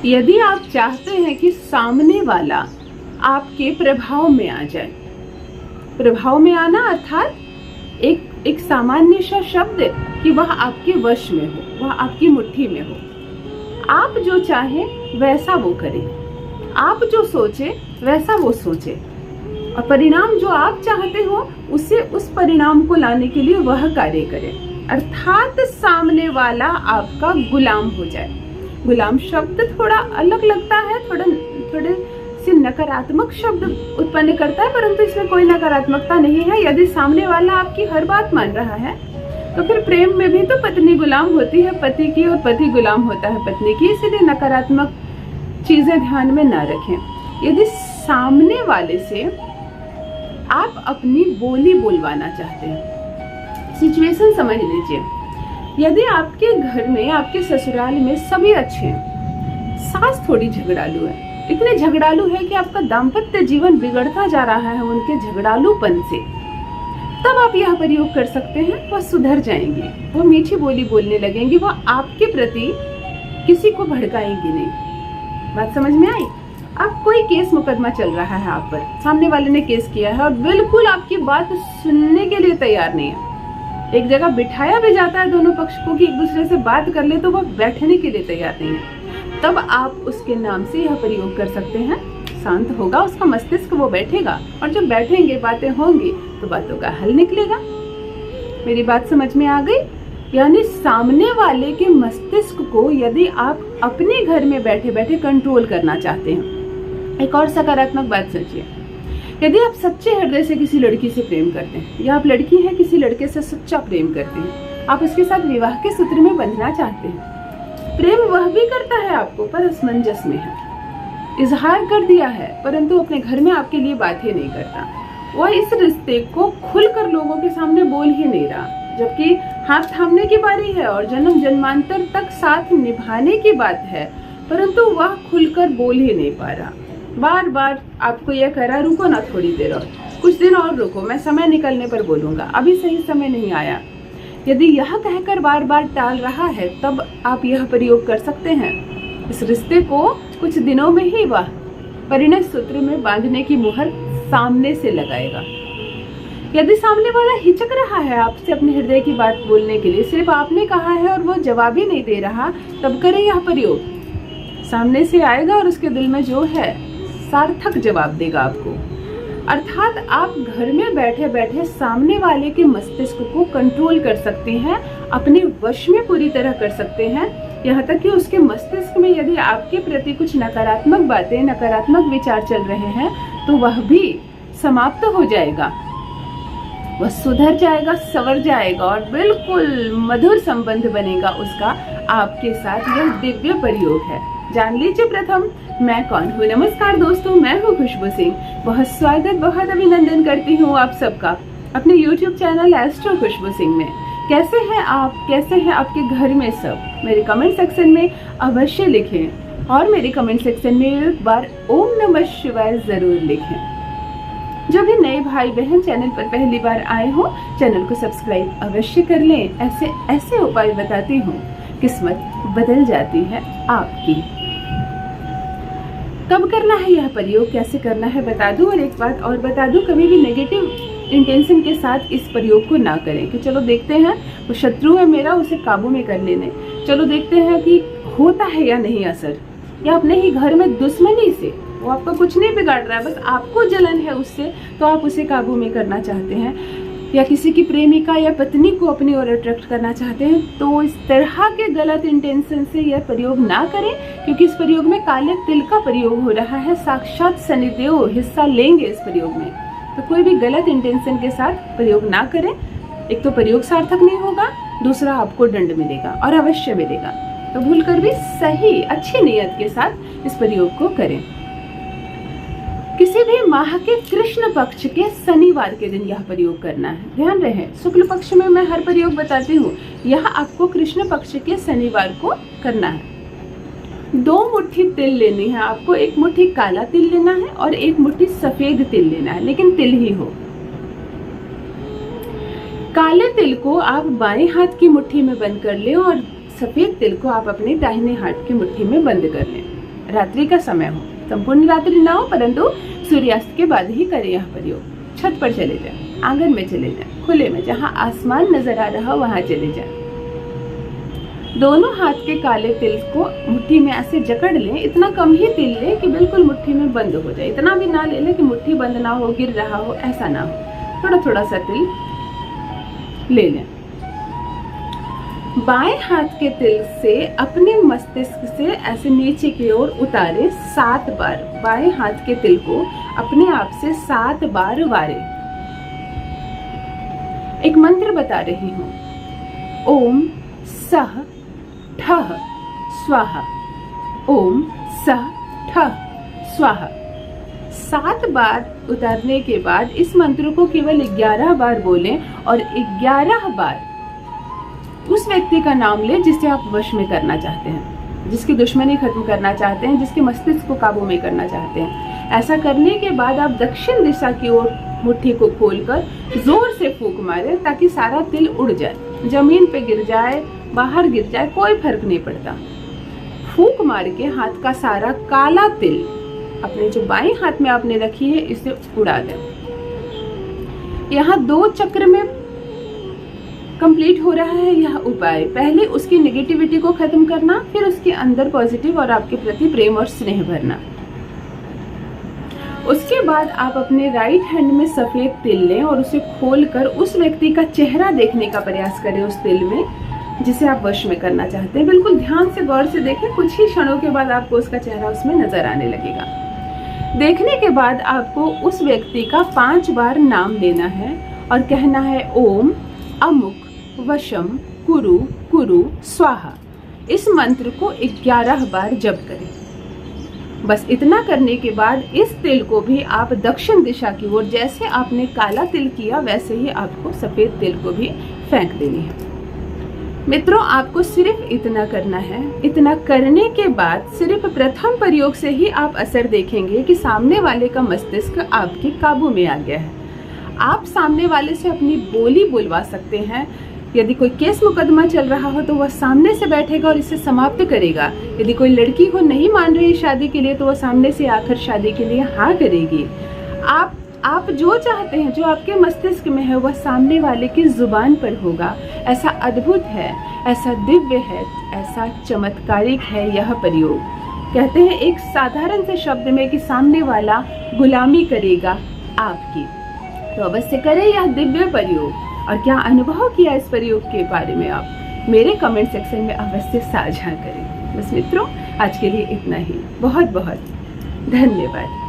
यदि आप चाहते हैं कि सामने वाला आपके प्रभाव में आ जाए, प्रभाव में आना अर्थात एक सामान्य सा शब्द कि वह आपके वश में हो, वह आपकी मुट्ठी में हो। आप जो चाहें वैसा वो करे, आप जो सोचे वैसा वो सोचे, और परिणाम जो आप चाहते हो उसे उस परिणाम को लाने के लिए वह कार्य करे, अर्थात सामने वाला आपका गुलाम हो जाए। गुलाम शब्द थोड़ा अलग लगता है, थोड़े से नकारात्मक शब्द उत्पन्न करता है, परंतु इसमें कोई नकारात्मकता नहीं है। यदि सामने वाला आपकी हर बात मान रहा है तो फिर प्रेम में भी तो पत्नी गुलाम होती है पति की और पति गुलाम होता है पत्नी की, इसलिए नकारात्मक चीजें ध्यान में ना रखें। यदि सामने वाले से आप अपनी बोली बोलवाना चाहते हैं, सिचुएशन समझ लीजिए। यदि आपके घर में, आपके ससुराल में सभी अच्छे हैं, सास थोड़ी झगड़ालू है, इतने झगड़ालू है कि आपका दाम्पत्य जीवन बिगड़ता जा रहा है उनके झगड़ालूपन से, तब आप यह प्रयोग कर सकते हैं। वह सुधर जाएंगी, वो मीठी बोली बोलने लगेंगी, वह आपके प्रति किसी को भड़काएंगी नहीं। बात समझ में आई? अब कोई केस मुकदमा चल रहा है आप पर, सामने वाले ने केस किया है और बिल्कुल आपकी बात सुनने के लिए तैयार नहीं है। एक जगह बिठाया भी जाता है दोनों पक्ष को कि एक दूसरे से बात कर ले, तो वह बैठने के लिए तैयार नहीं है। तब आप उसके नाम से यह प्रयोग कर सकते हैं। शांत होगा उसका मस्तिष्क, वो बैठेगा, और जब बैठेंगे बातें होंगी तो बातों का हल निकलेगा। मेरी बात समझ में आ गई? यानी सामने वाले के मस्तिष्क को यदि आप अपने घर में बैठे बैठे कंट्रोल करना चाहते हैं। एक और सकारात्मक बात सोचिए, यदि आप सच्चे हृदय से किसी लड़की से प्रेम करते हैं, या आप लड़की हैं किसी लड़के से सच्चा प्रेम करते हैं, आप उसके साथ विवाह के सूत्र में बंधना चाहते हैं, प्रेम वह भी करता है आपको पर असमंजस में है, इजहार कर दिया है परंतु अपने घर में आपके लिए बात ही नहीं करता, वह इस रिश्ते को खुलकर लोगों के सामने बोल ही नहीं रहा, जबकि हाथ थामने की बारी है और जन्म जन्मांतर तक साथ निभाने की बात है, परंतु वह खुलकर बोल ही नहीं पा रहा। बार बार आपको यह कह रहा, रुको ना थोड़ी देर और, कुछ दिन और रुको, मैं समय निकलने पर बोलूंगा, अभी सही समय नहीं आया। यदि यह कहकर बार बार टाल रहा है, तब आप यह प्रयोग कर सकते हैं। इस रिश्ते को कुछ दिनों में ही वह परिणय सूत्र में बांधने की मुहर सामने से लगाएगा। यदि सामने वाला हिचक रहा है आपसे अपने हृदय की बात बोलने के लिए, सिर्फ आपने कहा है और वो जवाब ही नहीं दे रहा, तब करें यह प्रयोग। सामने से आएगा और उसके दिल में जो है सार्थक जवाब देगा आपको। अर्थात आप घर में बैठे बैठे सामने वाले के मस्तिष्क को कंट्रोल कर सकते हैं, अपने वश में पूरी तरह कर सकते हैं, यहाँ तक कि उसके मस्तिष्क में यदि आपके प्रति कुछ नकारात्मक बातें, नकारात्मक विचार चल रहे हैं, तो वह भी समाप्त हो जाएगा, वह सुधर जाएगा, संवर जाएगा और बिल्कुल मधुर संबंध बनेगा उसका आपके साथ। यह दिव्य प्रयोग है। जान लीजिए प्रथम मैं कौन हूँ। नमस्कार दोस्तों, मैं हूँ खुशबू सिंह। बहुत स्वागत, बहुत अभिनंदन करती हूँ आप सबका अपने YouTube चैनल एस्ट्रो खुशबू सिंह में। कैसे हैं आप, कैसे हैं आपके घर में सब? मेरे कमेंट सेक्शन में अवश्य लिखें, और मेरे कमेंट सेक्शन में एक बार ओम नमः शिवाय जरूर लिखें। जो भी नए भाई बहन चैनल पर पहली बार आए हो, चैनल को सब्सक्राइब अवश्य कर लें। ऐसे ऐसे उपाय बताती हूँ, किस्मत बदल जाती है आपकी। कब करना है यह प्रयोग, कैसे करना है बता दूं, और एक बात और बता दूं, कभी भी नेगेटिव इंटेंशन के साथ इस प्रयोग को ना करें कि चलो देखते हैं वो शत्रु है मेरा, उसे काबू में कर लेने, चलो देखते हैं कि होता है या नहीं असर, या अपने ही घर में दुश्मनी से, वो आपको कुछ नहीं बिगाड़ रहा है, बस आपको जलन है उससे, तो आप उसे काबू में करना चाहते हैं, या किसी की प्रेमिका या पत्नी को अपनी ओर अट्रैक्ट करना चाहते हैं, तो इस तरह के गलत इंटेंशन से यह प्रयोग ना करें, क्योंकि इस प्रयोग में काले तिल का प्रयोग हो रहा है। साक्षात शनिदेव हिस्सा लेंगे इस प्रयोग में, तो कोई भी गलत इंटेंशन के साथ प्रयोग ना करें। एक तो प्रयोग सार्थक नहीं होगा, दूसरा आपको दंड मिलेगा और अवश्य मिलेगा। तो भूल कर भी सही अच्छी नियत के साथ इस प्रयोग को करें। किसी भी माह के कृष्ण पक्ष के शनिवार के दिन यह प्रयोग करना है। ध्यान रहे, शुक्ल पक्ष में मैं हर प्रयोग बताती हूँ, यह आपको कृष्ण पक्ष के शनिवार को करना है। 2 मुट्ठी तिल लेनी है आपको, एक मुट्ठी काला तिल लेना है और एक मुट्ठी सफेद तिल लेना है, लेकिन तिल ही हो। काले तिल को आप बाएं हाथ की मुट्ठी में बंद कर ले और सफेद तिल को आप अपने दाहिने हाथ की मुट्ठी में बंद कर लें। रात्रि का समय हो, संपूर्ण रात्रि ना हो परंतु सूर्यास्त के बाद ही करें यह प्रयोग। छत पर चले जाएं, आंगन में चले जाएं, खुले में जहाँ आसमान नजर आ रहा हो वहां चले जाएं। दोनों हाथ के काले तिल को मुट्ठी में ऐसे जकड़ लें, इतना कम ही तिल लें कि बिल्कुल मुट्ठी में बंद हो जाए, इतना भी ना ले लें कि मुट्ठी बंद ना हो, गिर रहा हो, ऐसा ना हो, थोड़ा थोड़ा सा तिल ले लें। बाएं हाथ के तिल से अपने मस्तिष्क से ऐसे नीचे की ओर उतारे 7 बार। बाएं हाथ के तिल को अपने आप से 7 बार वारे। एक मंत्र बता रही हूं, ओम सह ठः स्वाहा, ओम सह ठः स्वाहा। 7 बार उतारने के बाद इस मंत्र को केवल 11 बार बोलें और 11 बार उस व्यक्ति का नाम लें जिसे आप वश में करना चाहते हैं, जिसकी दुश्मनी खत्म करना चाहते हैं, जिसके मस्तिष्क को काबू में करना चाहते हैं। ऐसा करने के बाद आप दक्षिण दिशा की ओर मुट्ठी को खोलकर जोर से फूंक मारें ताकि सारा तिल उड़ जाए, जमीन पे गिर जाए, बाहर गिर जाए, कोई फर्क नहीं पड़ता। फूंक मार के हाथ का सारा काला तिल अपने जो बाएं हाथ में आपने रखी है इसे उड़ा दें। यहाँ 2 चक्र में कंप्लीट हो रहा है यह उपाय। पहले उसकी नेगेटिविटी को खत्म करना, फिर उसके अंदर पॉजिटिव और आपके प्रति प्रेम और स्नेह भरना। उसके बाद आप अपने राइट हैंड में सफेद तिल लें और उसे खोलकर उस व्यक्ति का चेहरा देखने का प्रयास करें उस तिल में जिसे आप वश में करना चाहते हैं। बिल्कुल ध्यान से गौर से देखें, कुछ ही क्षणों के बाद आपको उसका चेहरा उसमें नजर आने लगेगा। देखने के बाद आपको उस व्यक्ति का 5 बार नाम लेना है और कहना है ओम अमुक वशम कुरु कुरु स्वाहा। इस मंत्र को 11 बार जप करें। बस इतना करने के बाद इस तिल को भी आप दक्षिण दिशा की ओर, जैसे आपने काला तिल किया वैसे ही आपको सफेद तिल को भी फेंक देनी है। मित्रों, आपको सिर्फ इतना करना है। इतना करने के बाद सिर्फ प्रथम प्रयोग से ही आप असर देखेंगे कि सामने वाले का मस्तिष्क आपके काबू में आ गया है। आप सामने वाले से अपनी बोली बुलवा सकते हैं। यदि कोई केस मुकदमा चल रहा हो तो वह सामने से बैठेगा और इसे समाप्त करेगा। यदि कोई लड़की को नहीं मान रही शादी के लिए तो वह सामने से आकर शादी के लिए हाँ करेगी। आप जो चाहते हैं, जो आपके मस्तिष्क में है, वह सामने वाले की जुबान पर होगा। ऐसा अद्भुत है, ऐसा दिव्य है, ऐसा चमत्कारिक है यह प्रयोग। कहते हैं एक साधारण से शब्द में कि सामने वाला गुलामी करेगा आपकी। तो अवश्य करें यह दिव्य प्रयोग। और क्या अनुभव किया इस प्रयोग के बारे में आप मेरे कमेंट सेक्शन में अवश्य साझा करें। बस मित्रों, आज के लिए इतना ही। बहुत बहुत धन्यवाद।